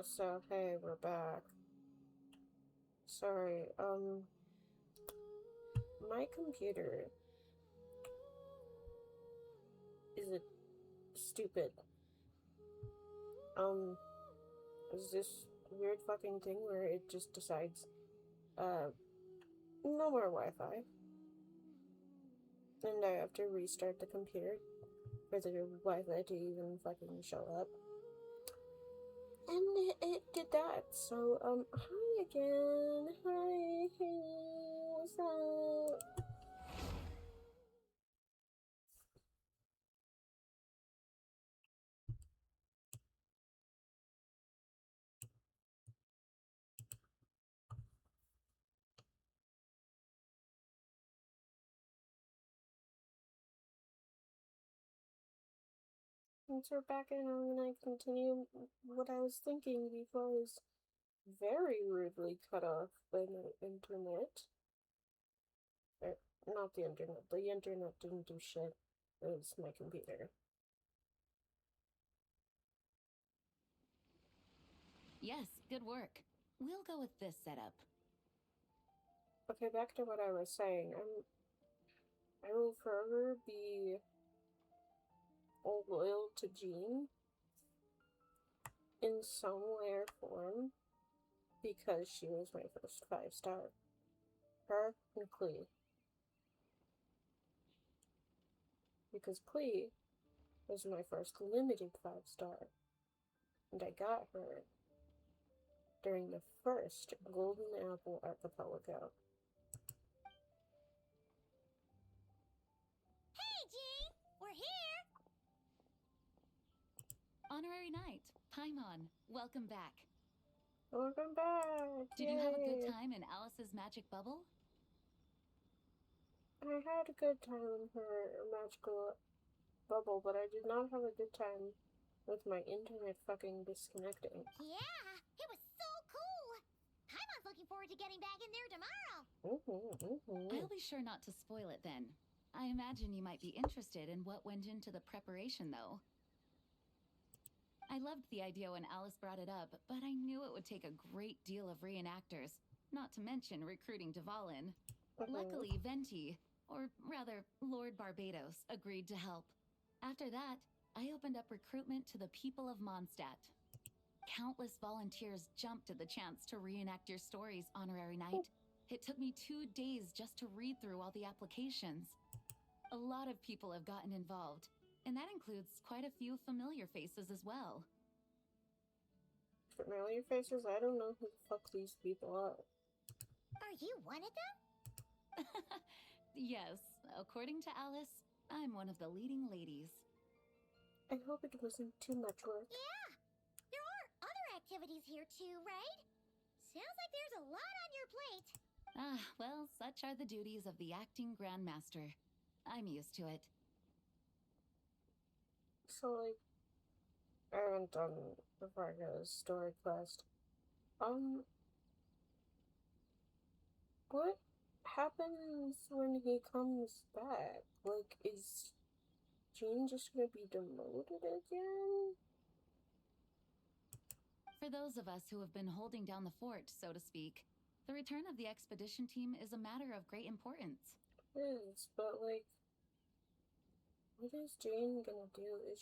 So hey, we're back. Sorry, my computer is it stupid. Um, is this weird fucking thing where it just decides, uh, no more Wi-Fi, and I have to restart the computer for the Wi-Fi to even fucking show up. And it did that. So, hi again. Hi, hey, what's up? Since we're back in, I'm gonna continue what I was thinking before I was very rudely cut off by the internet. Or, not the internet. The internet didn't do shit. It was my computer. Yes, good work. We'll go with this setup. Okay, back to what I was saying. I will forever be loyal to Jean in some way or form because she was my first 5-star. Her and Klee. Because Klee was my first limited 5-star. And I got her during the first Golden Apple Archipelago. Hey, Jean! We're here! Honorary Knight, Paimon, welcome back. Welcome back! Did you have a good time in Alice's magic bubble? I had a good time in her magical bubble, but I did not have a good time with my internet fucking disconnecting. Yeah, it was so cool! Paimon's looking forward to getting back in there tomorrow. I'll be sure not to spoil it then. I imagine you might be interested in what went into the preparation, though. I loved the idea when Alice brought it up, but I knew it would take a great deal of reenactors, not to mention recruiting Dvalin. Luckily, Venti, or rather, Lord Barbados, agreed to help. After that, I opened up recruitment to the people of Mondstadt. Countless volunteers jumped at the chance to reenact your stories, Honorary Knight. It took me 2 days just to read through all the applications. A lot of people have gotten involved, and that includes quite a few familiar faces as well. Familiar faces? I don't know who the fuck these people are. Are you one of them? Yes, according to Alice, I'm one of the leading ladies. I hope it wasn't too much work. Yeah, there are other activities here too, right? Sounds like there's a lot on your plate. Ah, well, such are the duties of the acting Grandmaster. I'm used to it. So, like, I haven't done the Varga's story quest. What happens when he comes back? Like, is Jean just gonna be demoted again? For those of us who have been holding down the fort, so to speak, the return of the expedition team is a matter of great importance. It is, but like, what is Jane gonna do? Is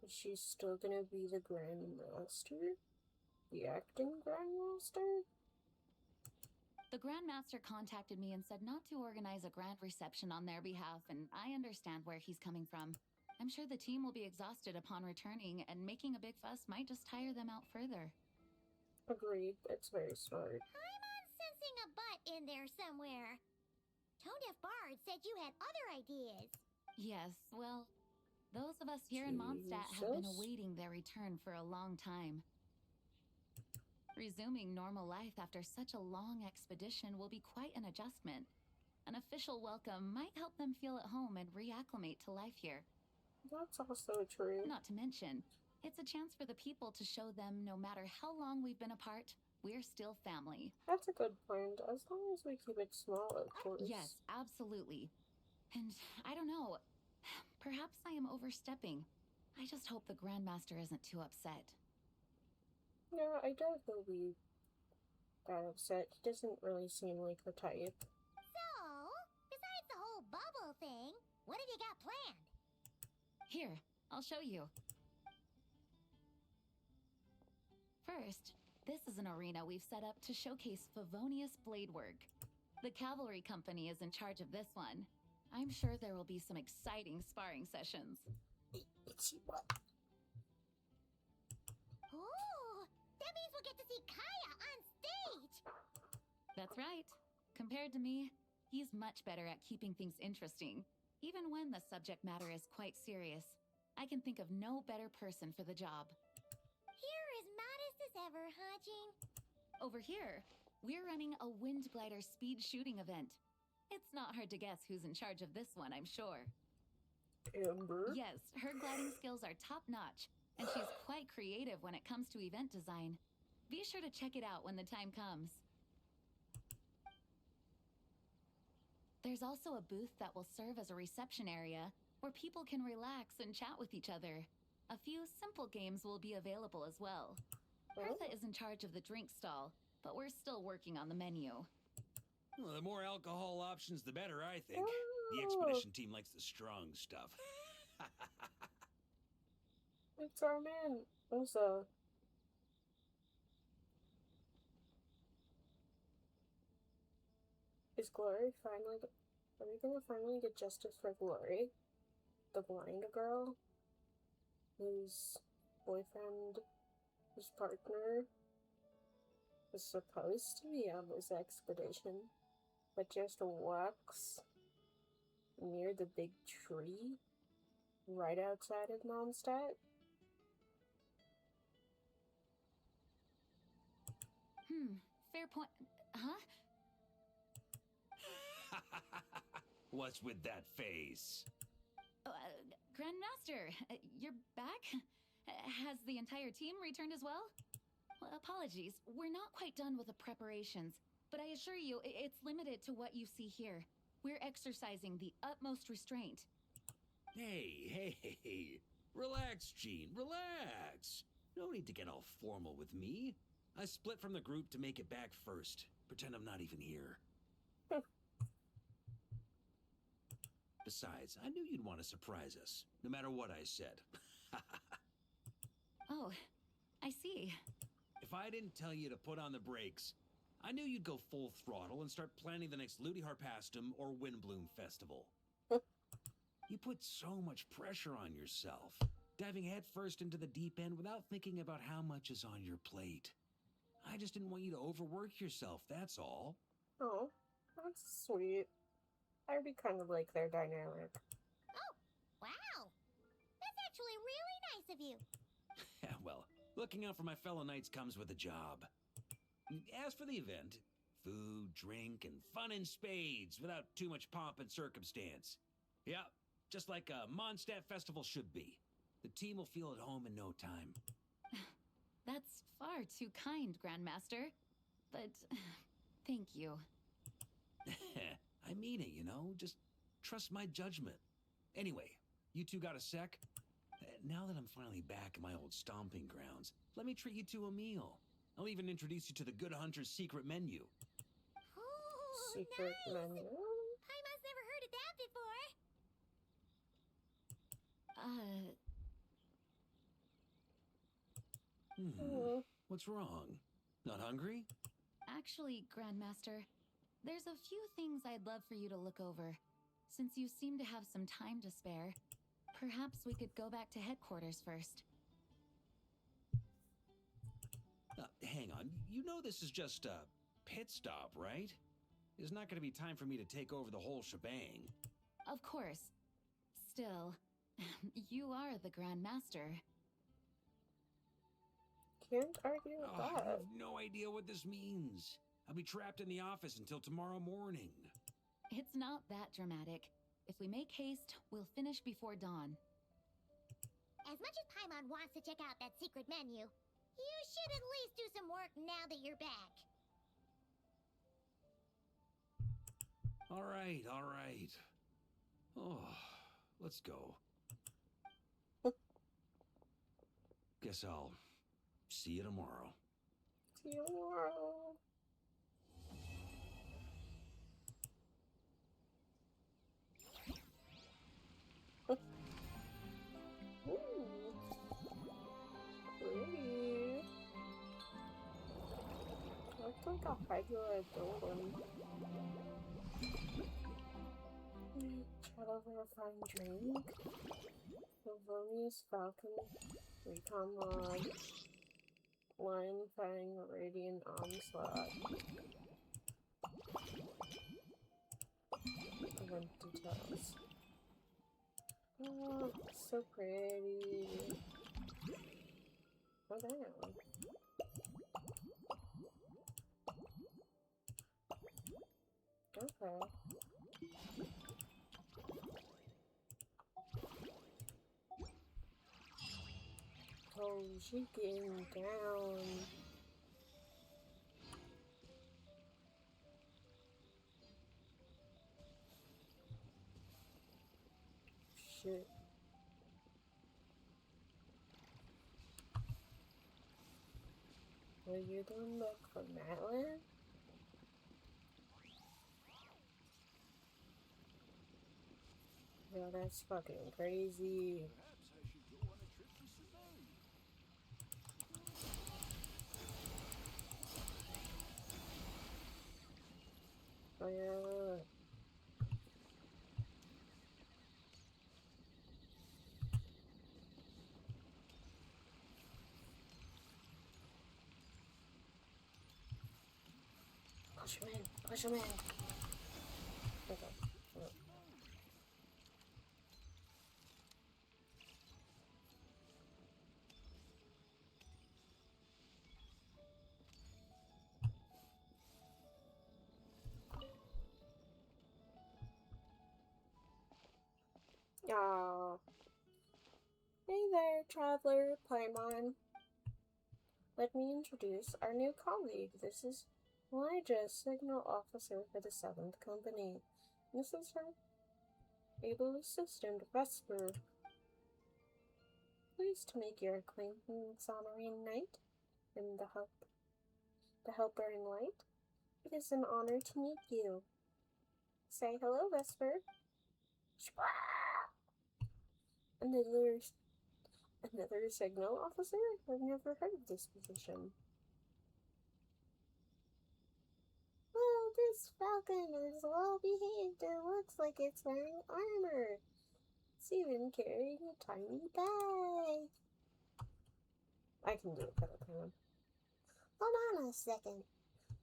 she still gonna be the Grand Master? The acting Grandmaster? The Grandmaster contacted me and said not to organize a grand reception on their behalf, and I understand where he's coming from. I'm sure the team will be exhausted upon returning, and making a big fuss might just tire them out further. Agreed, that's very smart. Paimon's sensing a butt in there somewhere. Tone Deaf Bard said you had other ideas. Yes, well, those of us here in Mondstadt have been awaiting their return for a long time. Resuming normal life after such a long expedition will be quite an adjustment. An official welcome might help them feel at home and reacclimate to life here. That's also true. Not to mention, it's a chance for the people to show them no matter how long we've been apart, we're still family. That's a good point, as long as we keep it small, of course. Yes, absolutely. And I don't know, perhaps I am overstepping. I just hope the Grandmaster isn't too upset. Yeah, I doubt he'll be that upset. He doesn't really seem like the type. So, besides the whole bubble thing, what have you got planned? Here, I'll show you. First, this is an arena we've set up to showcase Favonius blade work. The Cavalry Company is in charge of this one. I'm sure there will be some exciting sparring sessions. Ooh, that means we'll get to see Kaya on stage! That's right. Compared to me, he's much better at keeping things interesting, even when the subject matter is quite serious. I can think of no better person for the job. You're as modest as ever, Hajing. Over here, we're running a Wind Glider speed shooting event. It's not hard to guess who's in charge of this one, I'm sure. Amber? Yes, her gliding skills are top-notch, and she's quite creative when it comes to event design. Be sure to check it out when the time comes. There's also a booth that will serve as a reception area where people can relax and chat with each other. A few simple games will be available as well. Bertha is in charge of the drink stall, but we're still working on the menu. Well, the more alcohol options, the better, I think. The expedition team likes the strong stuff. It's our man, also. Is Glory finally... Are we gonna finally get justice for Glory? The blind girl? Whose boyfriend, whose partner, was supposed to be on this expedition, but just walks near the big tree right outside of Mondstadt? Fair point. Huh? What's with that face? Grandmaster, you're back? Has the entire team returned as well? Well, apologies, we're not quite done with the preparations, but I assure you, it's limited to what you see here. We're exercising the utmost restraint. Hey. Relax, Jean, relax. No need to get all formal with me. I split from the group to make it back first. Pretend I'm not even here. Besides, I knew you'd want to surprise us, no matter what I said. Oh, I see. If I didn't tell you to put on the brakes, I knew you'd go full throttle and start planning the next Ludi Harpastum or Windbloom Festival. You put so much pressure on yourself, diving headfirst into the deep end without thinking about how much is on your plate. I just didn't want you to overwork yourself, that's all. Oh, that's sweet. I already kind of like their dynamic. Oh, wow! That's actually really nice of you. Well, looking out for my fellow knights comes with a job. As for the event, food, drink, and fun in spades without too much pomp and circumstance. Yeah, just like a Mondstadt festival should be. The team will feel at home in no time. That's far too kind, Grandmaster. But thank you. I mean it, you know? Just trust my judgment. Anyway, you two got a sec? Now that I'm finally back in my old stomping grounds, let me treat you to a meal. I'll even introduce you to the Good Hunter's secret menu. Ooh, Secret nice! menu? Paimon's never heard of that before. What's wrong? Not hungry? Actually, Grandmaster, there's a few things I'd love for you to look over. Since you seem to have some time to spare, perhaps we could go back to headquarters first. Hang on. You know this is just a pit stop, right? There's not going to be time for me to take over the whole shebang. Of course. Still, you are the Grandmaster. Can't argue with I that. have no idea what this means. I'll be trapped in the office until tomorrow morning. It's not that dramatic. If we make haste, we'll finish before dawn. As much as Paimon wants to check out that secret menu, you should at least do some work now that you're back. All right. Oh, let's go. Guess I'll see you tomorrow. See you tomorrow. Ooh. Pretty. Looks like a regular building. Try to verify drink. Sylvanius Falcon. Recon Log. Lion Fang Radiant Onslaught. Event details. Oh, so pretty. Oh, damn. Okay. Oh, she getting down. Shit. Are you doing look for Madeline? Yo, that's fucking crazy. Oh yeah. Push him in. Push him in. Okay. Okay. Aw. Hey there, Traveler Paimon. Let me introduce our new colleague. This is Elijah, Signal Officer for the 7th Company. This is her able assistant, Vesper. Pleased to make your acquaintance, Honorine Knight, and the Helper in Light. It is an honor to meet you. Say hello, Vesper. Another signal officer? I've never heard of this position. Well, this falcon is well behaved and looks like it's wearing armor. It's even carrying a tiny bag. I can do it for the time. Hold on a second.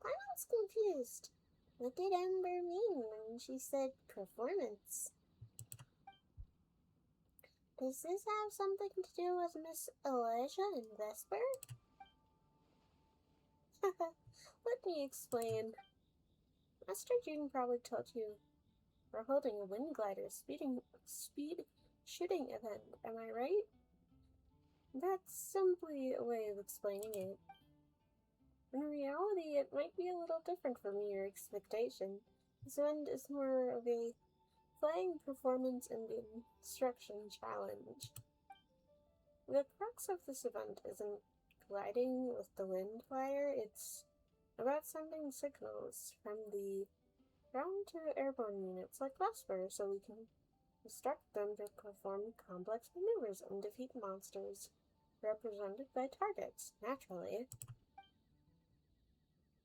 Paimon's confused. What did Ember mean when she said performance? Does this have something to do with Miss Elijah and Vesper? Let me explain. Master June probably told you we're holding a wind glider speed shooting event, am I right? That's simply a way of explaining it. In reality, it might be a little different from your expectation. This event is more of a flying performance and instruction challenge. The crux of this event isn't gliding with the wind glider, it's about sending signals from the ground to airborne units like Vesper so we can instruct them to perform complex maneuvers and defeat monsters represented by targets, naturally.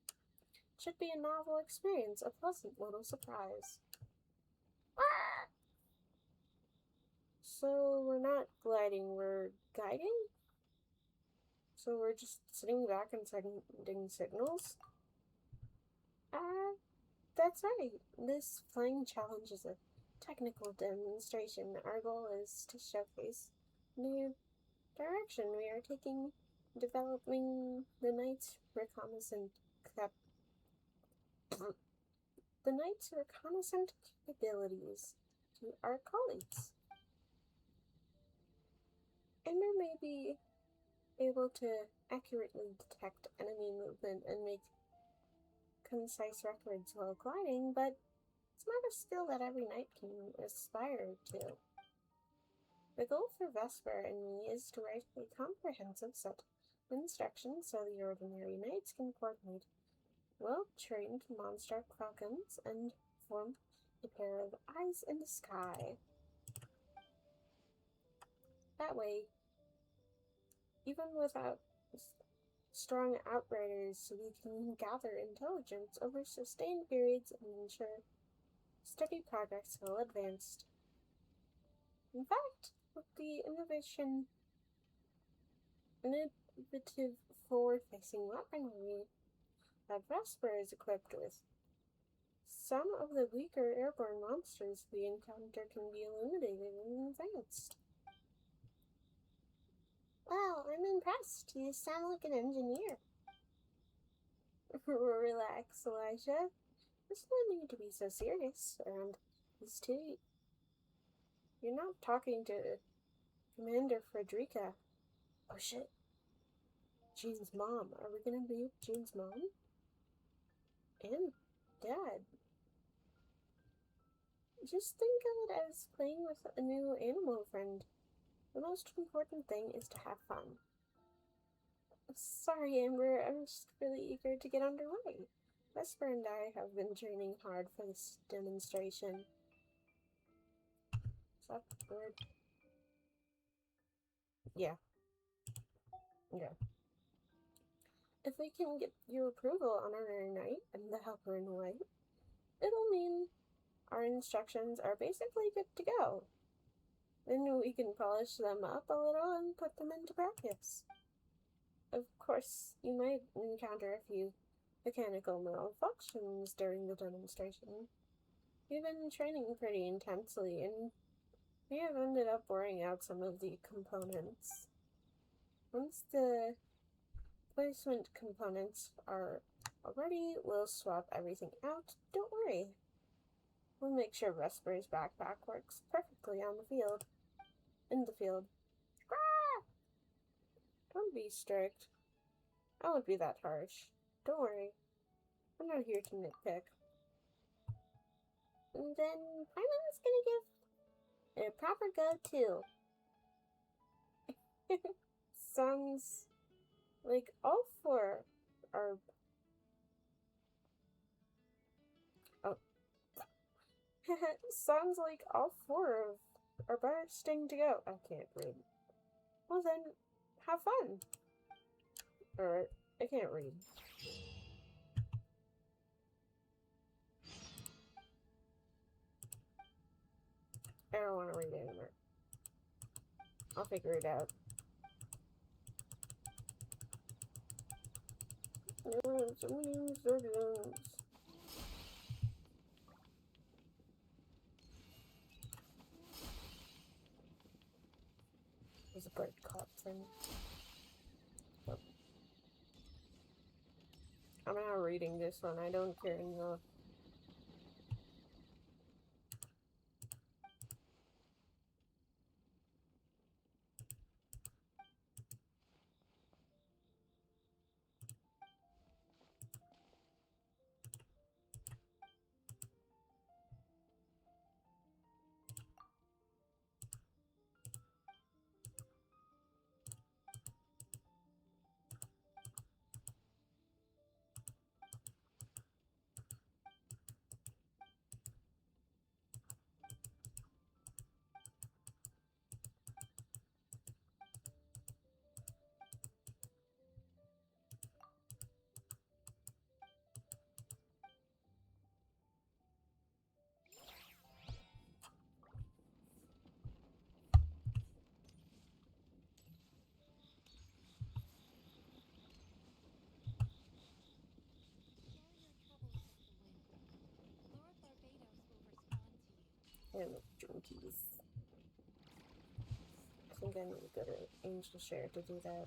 It should be a novel experience, a pleasant little surprise. So we're not gliding, we're guiding? So we're just sitting back and sending signals? That's right. This flying challenge is a technical demonstration. Our goal is to showcase the direction we are taking, developing the Knight's reconnaissance capabilities to our colleagues. Ember may be able to accurately detect enemy movement and make concise records while gliding, but it's not a skill that every knight can aspire to. The goal for Vesper and me is to write a comprehensive set of instructions so the ordinary knights can coordinate well-trained monster falcons and form a pair of eyes in the sky. That way, even without strong outriders, we can gather intelligence over sustained periods and ensure steady progress while advanced. In fact, with the innovative forward-facing weaponry that Vesper is equipped with, some of the weaker airborne monsters we encounter can be eliminated in advance. Wow, I'm impressed. You sound like an engineer. Relax, Elijah. There's no need to be so serious around these two. You're not talking to Commander Frederica. Oh shit. Jean's mom. Are we gonna be Jean's mom? And Dad. Just think of it as playing with a new animal friend. The most important thing is to have fun. Sorry, Amber, I'm just really eager to get underway. Vesper and I have been training hard for this demonstration. Is that the word? Yeah. If we can get your approval on our night and the helper in white, it'll mean our instructions are basically good to go. Then we can polish them up a little and put them into practice. Of course, you might encounter a few mechanical malfunctions during the demonstration. We've been training pretty intensely, and we have ended up wearing out some of the components. Once the placement components are all ready, we'll swap everything out. Don't worry. We'll make sure Vesper's backpack works perfectly on the field. In the field. Ah! Don't be strict. I won't be that harsh. Don't worry. I'm not here to nitpick. And then Paimon's gonna give it a proper go too. Sounds like all four are... Oh. Sounds like all four are bursting to go. I can't read. Well then, have fun. Or, I can't read. I don't want to read anymore. I'll figure it out. So many instructions. There's a bird caught thing. Oh. I'm not reading this one. I don't care enough. And junkies. I think I need to go to Angel Share to do that.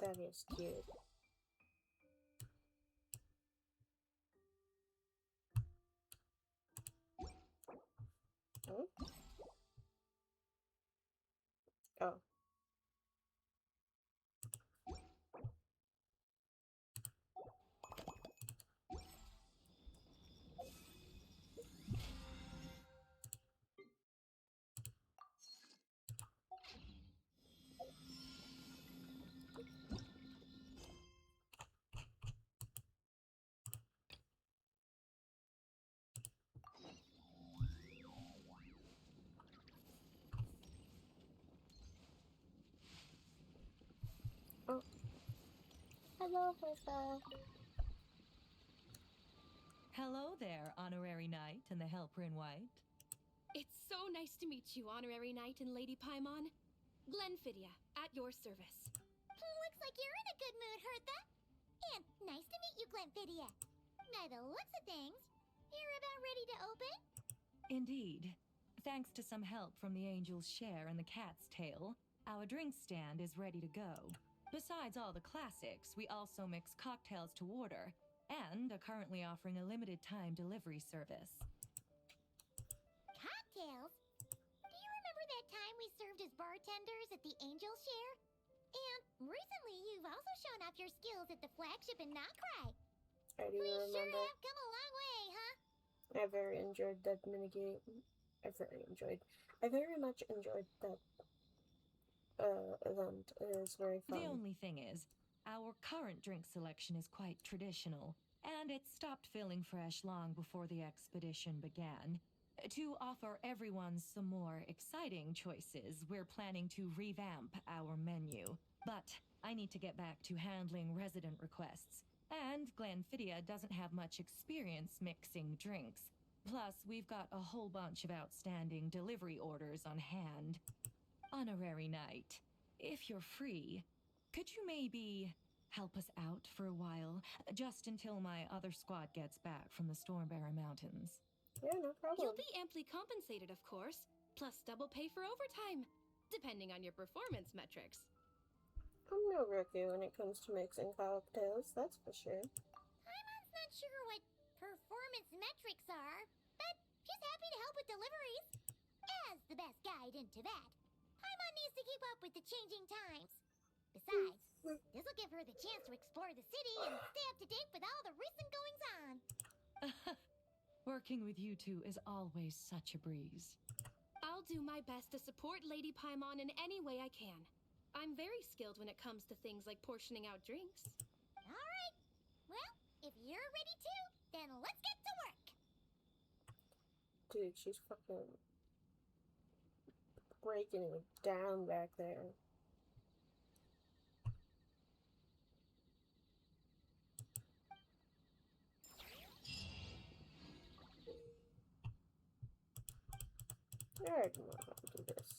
That is cute. Oh. Oh. Oh. Hello, Bertha. Hello there, Honorary Knight and the Helper in White. It's so nice to meet you, Honorary Knight and Lady Paimon. Glenfidia, at your service. Looks like you're in a good mood, Hertha. And nice to meet you, Glenfidia. By the looks of things, you're about ready to open? Indeed. Thanks to some help from the Angel's Share and the Cat's Tail, our drink stand is ready to go. Besides all the classics, we also mix cocktails to order, and are currently offering a limited-time delivery service. Cocktails? Do you remember that time we served as bartenders at the Angel Share? And recently you've also shown off your skills at the flagship in Nocrai. I do We sure remember. have come a long way, huh? I very enjoyed that minigame. I very much enjoyed that event. It was very fun. The only thing is, our current drink selection is quite traditional, and it stopped feeling fresh long before the expedition began. To offer everyone some more exciting choices, we're planning to revamp our menu. But I need to get back to handling resident requests, and Glenfidia doesn't have much experience mixing drinks. Plus, we've got a whole bunch of outstanding delivery orders on hand. Honorary Knight, if you're free, could you maybe help us out for a while, just until my other squad gets back from the Stormbearer Mountains? Yeah, no problem. You'll be amply compensated, of course, plus double pay for overtime, depending on your performance metrics. I'm no rookie when it comes to mixing cocktails, that's for sure. Paimon's not sure what performance metrics are, but she's happy to help with deliveries. As the best guide into that, Paimon needs to keep up with the changing times. Besides, this'll give her the chance to explore the city and stay up to date with all the recent goings-on. Working with you two is always such a breeze. I'll do my best to support Lady Paimon in any way I can. I'm very skilled when it comes to things like portioning out drinks. All right. Well, if you're ready to, then let's get to work. Dude, she's fucking breaking it down back there. I already know how to do this.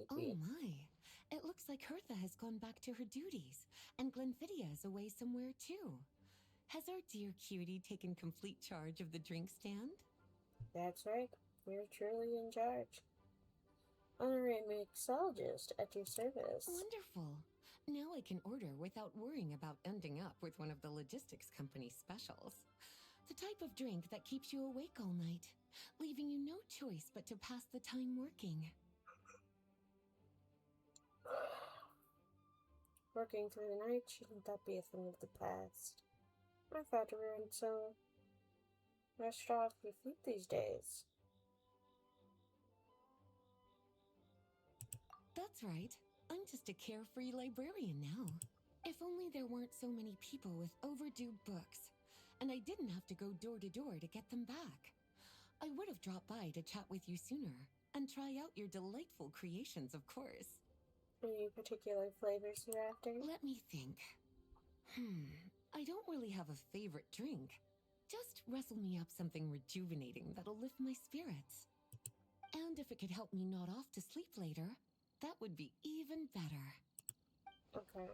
Oh my. It looks like Hertha has gone back to her duties, and Glenfidia is away somewhere too. Has our dear cutie taken complete charge of the drink stand? That's right. You're truly in charge. Honorary mixologist at your service. Wonderful. Now I can order without worrying about ending up with one of the logistics company's specials. The type of drink that keeps you awake all night, leaving you no choice but to pass the time working. Working through the night, shouldn't that be a thing of the past? I thought we were so rushed off your feet these days. That's right. I'm just a carefree librarian now. If only there weren't so many people with overdue books, and I didn't have to go door to door to get them back. I would have dropped by to chat with you sooner, and try out your delightful creations, of course. Any particular flavors you're after? Let me think. I don't really have a favorite drink. Just wrestle me up something rejuvenating that'll lift my spirits. And if it could help me nod off to sleep later, that would be even better. Okay.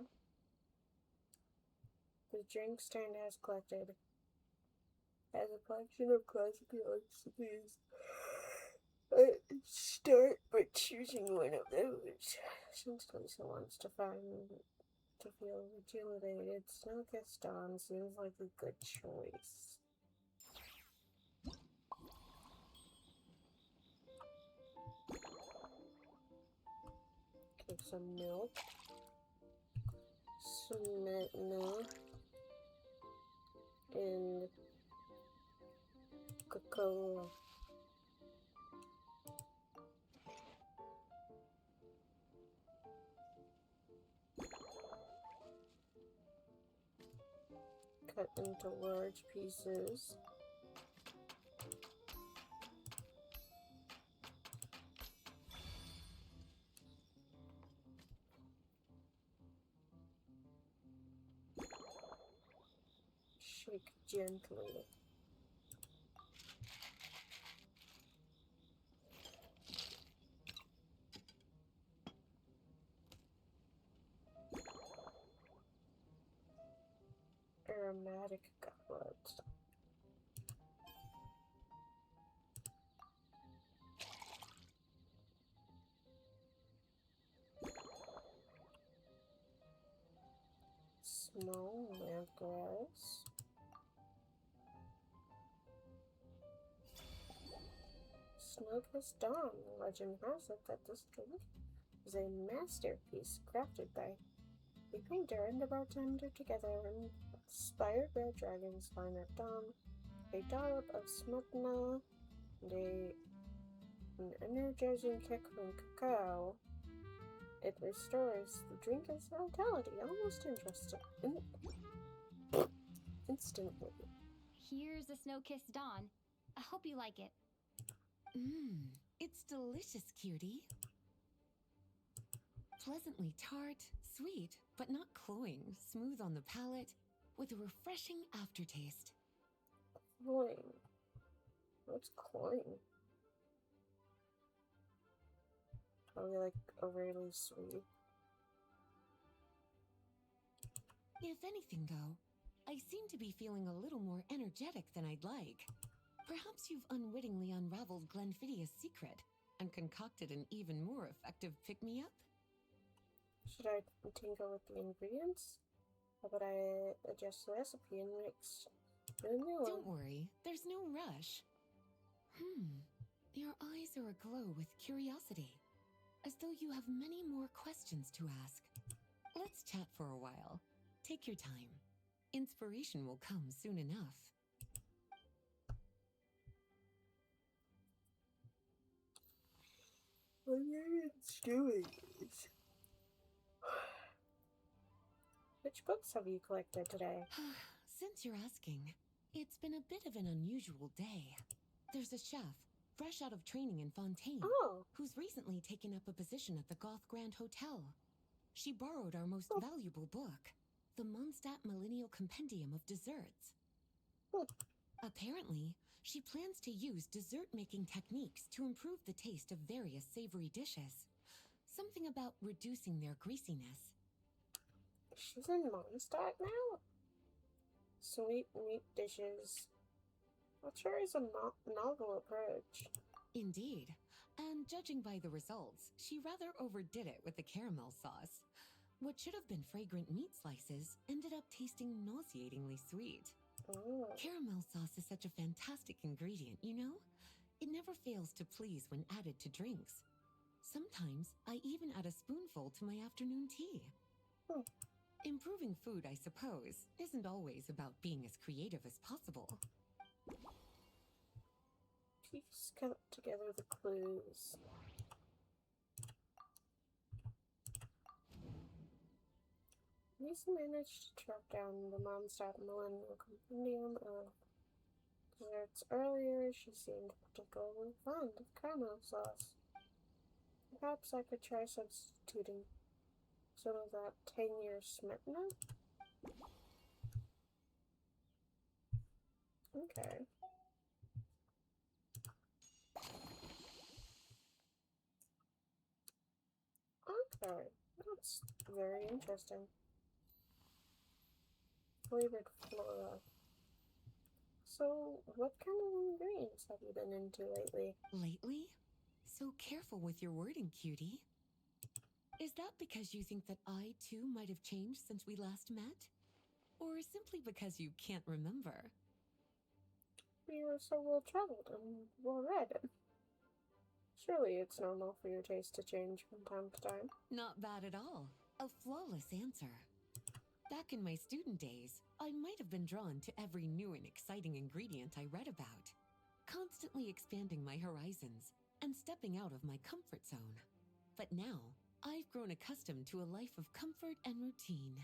The drink stand has collected as a collection of classical recipes. Start by choosing one of those. Since Lisa wants to feel rejuvenated, Snow-Kissed Dawn seems like a good choice. Okay, some milk, Smetana, and cocoa. Cut into large pieces. Shake gently. Aromatic goblet. Small lampglass. Snow-Kissed Dawn. Legend has it that this drink is a masterpiece crafted by the painter and the bartender together. Inspired red dragons flying at dawn, a dollop of Smetana, and an energizing kick from cacao. It restores the drinker's vitality almost instantly. Here's a Snow-Kissed Dawn. I hope you like it. It's delicious, cutie. Pleasantly tart, sweet, but not cloying, smooth on the palate, with a refreshing aftertaste. Cloying. What's cloying? Probably like overly sweet. If anything, though, I seem to be feeling a little more energetic than I'd like. Perhaps you've unwittingly unraveled Glenfiddia's secret and concocted an even more effective pick-me-up? Should I tinker with the ingredients? How about I adjust the recipe and mix a new one? Don't worry, there's no rush. Your eyes are aglow with curiosity, as though you have many more questions to ask. Let's chat for a while. Take your time. Inspiration will come soon enough. What are you doing? Which books have you collected today? Since you're asking, it's been a bit of an unusual day. There's a chef, fresh out of training in Fontaine, who's recently taken up a position at the Goth Grand Hotel. She borrowed our most valuable book, the Mondstadt Millennial Compendium of Desserts. Apparently, she plans to use dessert-making techniques to improve the taste of various savory dishes. Something about reducing their greasiness. She's in Mondstadt now? Sweet meat dishes. That sure is a novel approach. Indeed. And judging by the results, she rather overdid it with the caramel sauce. What should have been fragrant meat slices ended up tasting nauseatingly sweet. Caramel sauce is such a fantastic ingredient, you know? It never fails to please when added to drinks. Sometimes I even add a spoonful to my afternoon tea. Improving food, I suppose, isn't always about being as creative as possible. Please count together the clues. Lisa managed to track down the Mondstadt Millennial Compendium of Desserts earlier. She seemed particularly fond of caramel sauce. Perhaps I could try substituting some of that tangier Smetana? Okay. Okay, that's very interesting. Flavored flora. So, what kind of ingredients have you been into lately? Lately? So careful with your wording, cutie. Is that because you think that I, too, might have changed since we last met? Or simply because you can't remember? You're so well traveled and well read. Surely it's normal for your taste to change from time to time. Not bad at all. A flawless answer. Back in my student days, I might have been drawn to every new and exciting ingredient I read about, constantly expanding my horizons and stepping out of my comfort zone. But now, I've grown accustomed to a life of comfort and routine.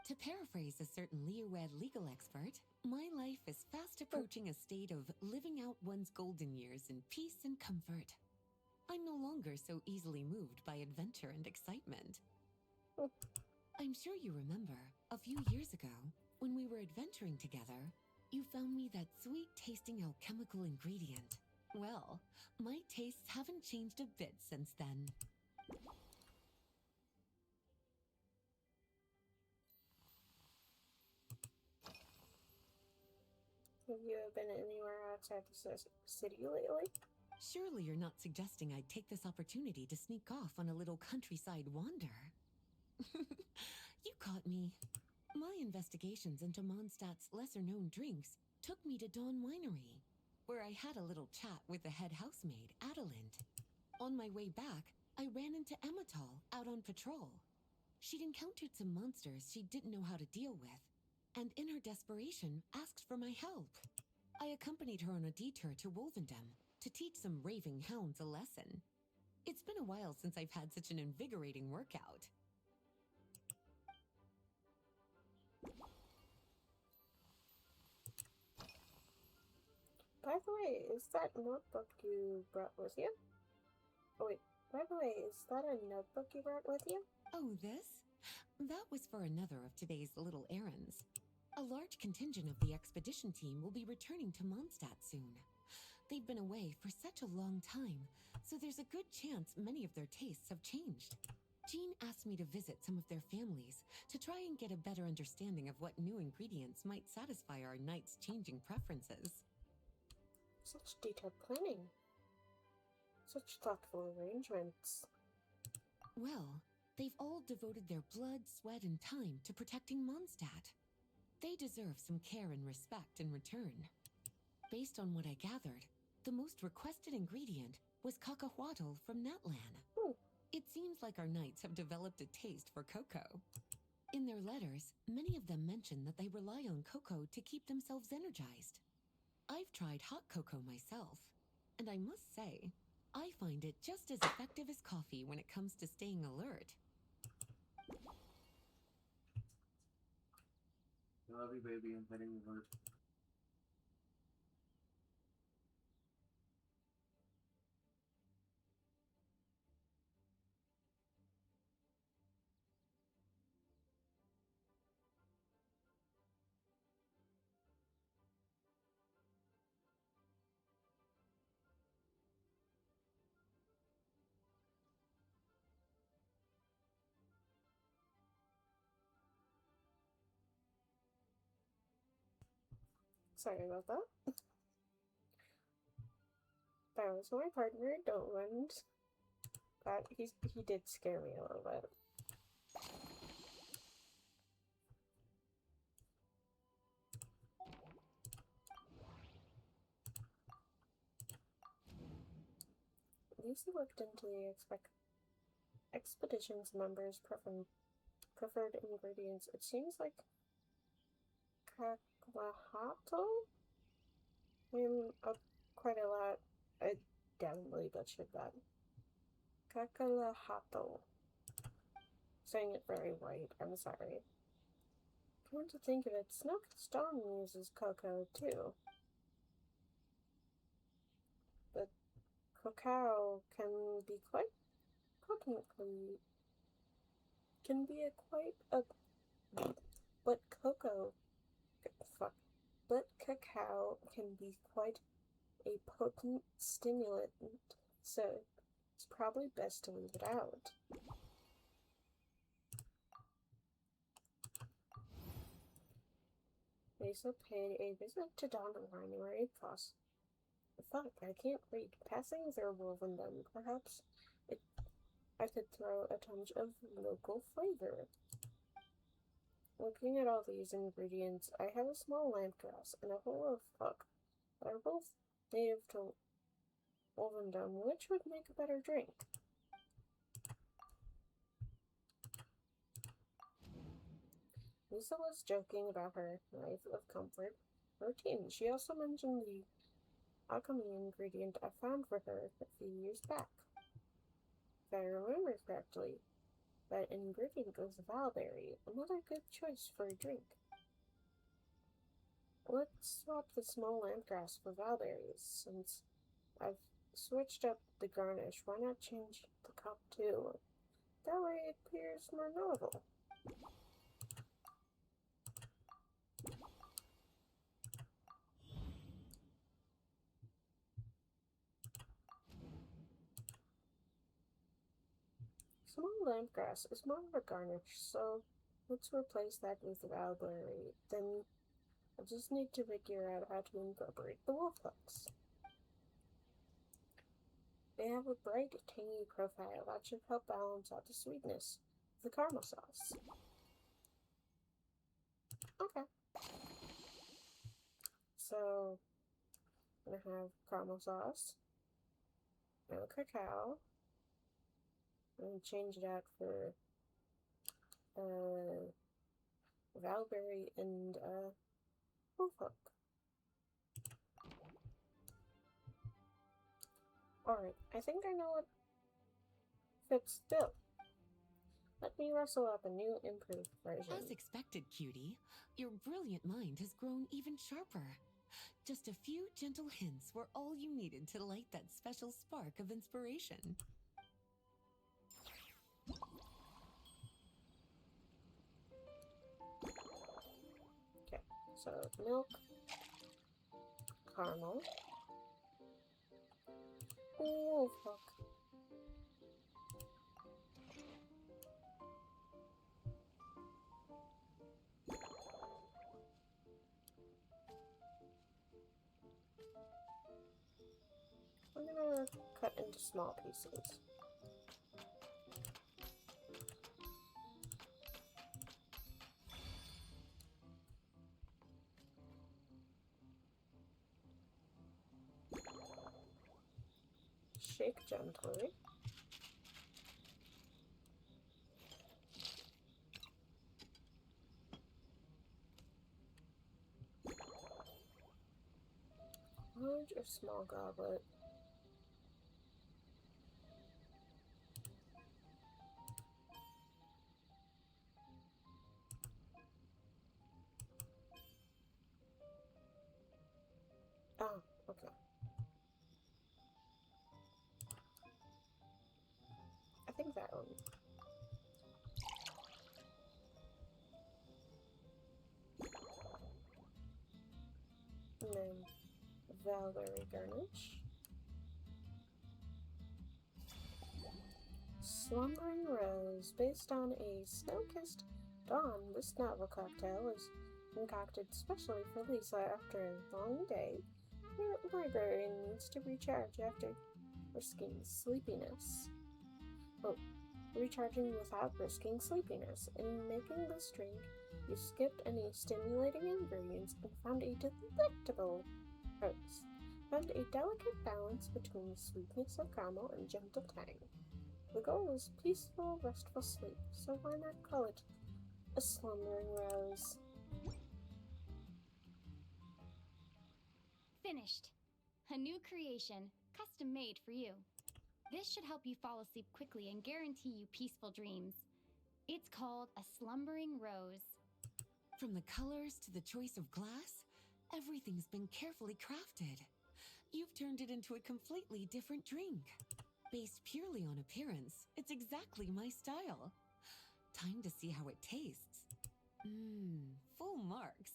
To paraphrase a certain Leowed legal expert, my life is fast approaching a state of living out one's golden years in peace and comfort. I'm no longer so easily moved by adventure and excitement. I'm sure you remember, a few years ago, when we were adventuring together, you found me that sweet-tasting alchemical ingredient. Well, my tastes haven't changed a bit since then. Have you been anywhere outside the city lately? Surely you're not suggesting I'd take this opportunity to sneak off on a little countryside wander? You caught me. My investigations into Mondstadt's lesser-known drinks took me to Dawn Winery, where I had a little chat with the head housemaid, Adalind. On my way back, I ran into Emmetall out on patrol. She'd encountered some monsters she didn't know how to deal with, and in her desperation, asked for my help. I accompanied her on a detour to Wolvendom to teach some raving hounds a lesson. It's been a while since I've had such an invigorating workout. By the way, is that notebook you brought with you? Oh wait, by the way, is that a notebook you brought with you? Oh, this? That was for another of today's little errands. A large contingent of the expedition team will be returning to Mondstadt soon. They've been away for such a long time, so there's a good chance many of their tastes have changed. Jean asked me to visit some of their families to try and get a better understanding of what new ingredients might satisfy our knights' changing preferences. Such detailed planning. Such thoughtful arrangements. Well, they've all devoted their blood, sweat, and time to protecting Mondstadt. They deserve some care and respect in return. Based on what I gathered, the most requested ingredient was cacahuatl from Natlan. Ooh. It seems like our knights have developed a taste for cocoa. In their letters, many of them mention that they rely on cocoa to keep themselves energized. I've tried hot cocoa myself, and I must say, I find it just as effective as coffee when it comes to staying alert. I love you, baby. I'm heading to work. Sorry about that. That was my partner, Doland. That he did scare me a little bit. Lucy looked into the expedition's members' preferred ingredients. It seems like cacahuatl? I'm up quite a lot. I definitely butchered that. Cacahuatl. Saying it very right, I'm sorry. Come to think of it, Snowstone uses cocoa too. But cacao can be quite potently. Can be a quite a. But cocoa. Fuck. but cacao can be quite a potent stimulant, so it's probably best to leave it out. Lisa paid a visit to Dawn Winery. Fuck, I can't read. Passing through Wolvendom, perhaps I could throw a touch of local flavor. Looking at all these ingredients, I have a small lampgrass and a whole of fuck that are both native to Wolvendom. Which would make a better drink? Lisa was joking about her life of comfort routine. She also mentioned the alchemy ingredient I found for her a few years back. If I remember correctly, that ingredient was valberry, another good choice for a drink. Let's swap the small lampgrass for valberries. Since I've switched up the garnish, why not change the cup too? That way it appears more notable. Small lampgrass is more of a garnish, so let's replace that with valberry. Then I just need to figure out how to incorporate the wolf hooks. They have a bright, tangy profile that should help balance out the sweetness of the caramel sauce. Okay. So, I'm gonna have caramel sauce, no cacao. I'm gonna change it out for valberry and wolf hook. Alright, I think I know what fits the bill. Let me rustle up a new improved version. As expected, cutie, your brilliant mind has grown even sharper. Just a few gentle hints were all you needed to light that special spark of inspiration. Okay, so milk, caramel, wolf hook. I'm gonna cut into small pieces. Shake gently. Large or small goblet. Oh, okay. I think that one. And then valberry garnish. Slumbering Rose, based on a snow-kissed dawn, this novel cocktail was concocted specially for Lisa after a long day. Her librarian needs to recharge after risking sleepiness. Oh, recharging without risking sleepiness. In making this drink, you skipped any stimulating ingredients and found a delectable rose. Found a delicate balance between the sweetness of caramel and gentle tang. The goal is peaceful, restful sleep, so why not call it a slumbering rose? Finished. A new creation, custom made for you. This should help you fall asleep quickly and guarantee you peaceful dreams. It's called a slumbering rose. From the colors to the choice of glass, everything's been carefully crafted. You've turned it into a completely different drink. Based purely on appearance, it's exactly my style. Time to see how it tastes. Full marks.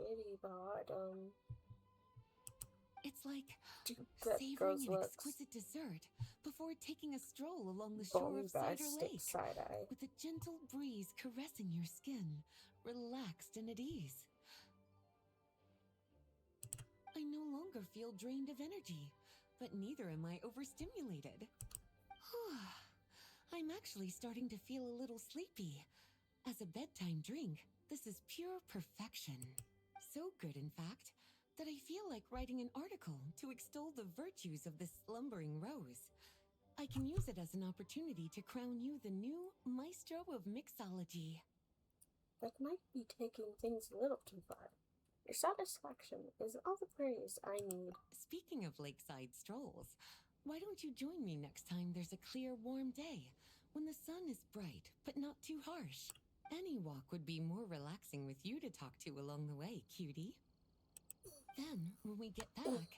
Lady Bod, It's like that savoring girl's an looks exquisite dessert before taking a stroll along the shore of Cider Lake, side-eye. with a gentle breeze caressing your skin, relaxed and at ease. I no longer feel drained of energy, but neither am I overstimulated. I'm actually starting to feel a little sleepy. As a bedtime drink, this is pure perfection. So good, in fact, that I feel like writing an article to extol the virtues of this slumbering rose. I can use it as an opportunity to crown you the new maestro of mixology. That might be taking things a little too far. Your satisfaction is all the praise I need. Speaking of lakeside strolls, why don't you join me next time there's a clear, warm day, when the sun is bright but not too harsh? Any walk would be more relaxing with you to talk to along the way, cutie. Then, when we get back,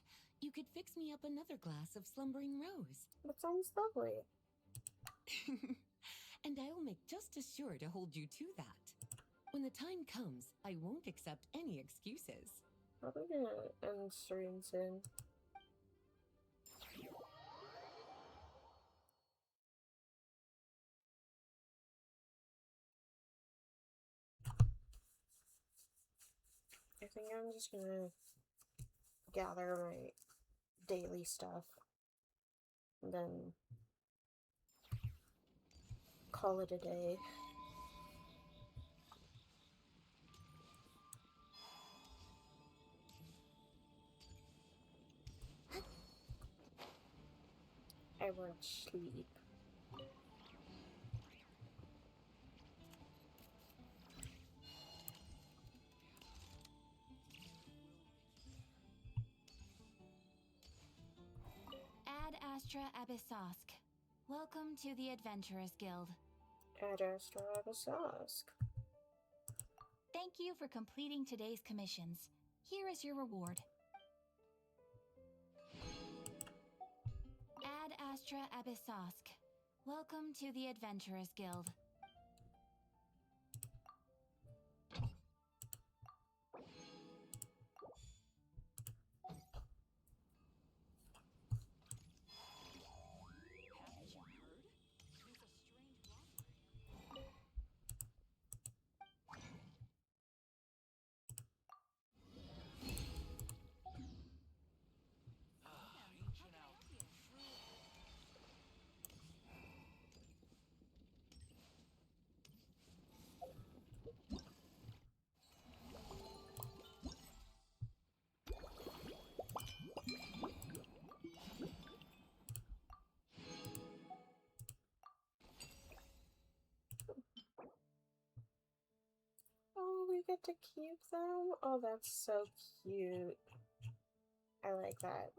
you could fix me up another glass of slumbering rose. That sounds lovely. And I'll make just as sure to hold you to that. When the time comes, I won't accept any excuses. Probably gonna end stream soon. I think I'm just gonna gather my daily stuff and then call it a day. I won't sleep. Ad Astra Abyssosque. Welcome to the Adventurers Guild. Ad Astra Abyssosque. Thank you for completing today's commissions. Here is your reward. Ad Astra Abyssosque. Welcome to the Adventurers Guild. Oh, we get to keep them? Oh, that's so cute. I like that.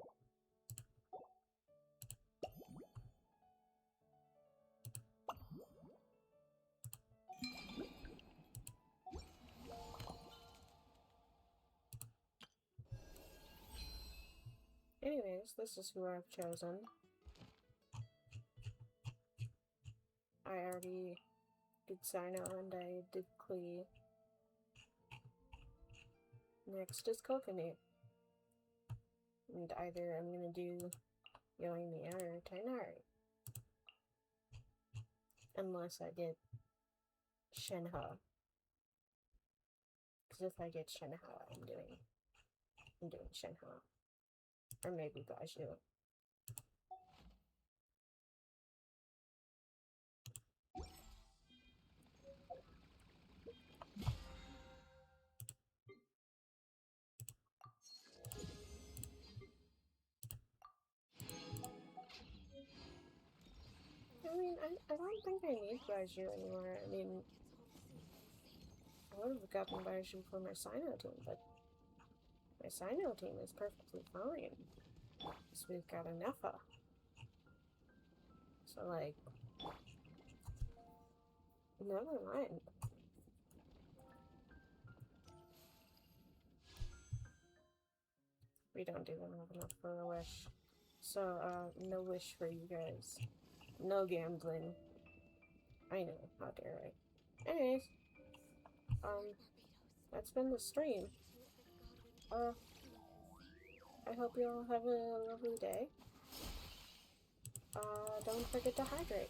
Anyways, this is who I've chosen. I already did Sino and I did Klee. Next is Kokone. And either I'm gonna do Yoimiya or Tighnari. Unless I get Shenhe. Because if I get Shenhe, I'm doing Shenhe. Or maybe Gaiju. I mean, I don't think I need Gaiju anymore. I mean, I would have gotten Gaiju for my Sino team, but my Sino team is perfectly fine. So we've got a Nepha. So, like, never mind. We don't even have enough for a wish. So, no wish for you guys. No gambling. I know, how dare I. Anyways, that's been the stream. I hope you all have a lovely day. Don't forget to hydrate.